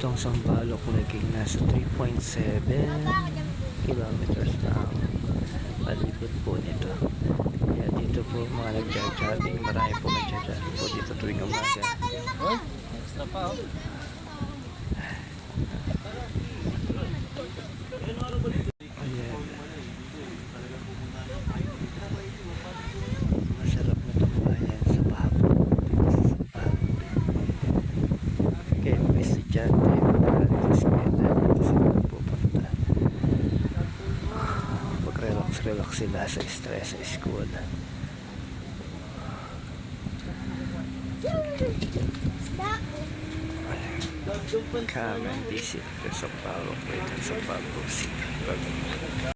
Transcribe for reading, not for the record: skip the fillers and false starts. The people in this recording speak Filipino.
Itong Sampaloc naging nasa 3.7 kilometers na ang palibot po nito. Kaya dito po mga nagja-jogging, marami po nagja-jogging po dito tuwing umaga. Extra pa oh. Ayan. Masarap na tumayan sa Bahapo. Dito sa Sampaloc. Kaya mga estudyante, mag-aaral dito sila pupunta. Mag-relax sila sa stress sa school. Come and visit the Sampaloc City.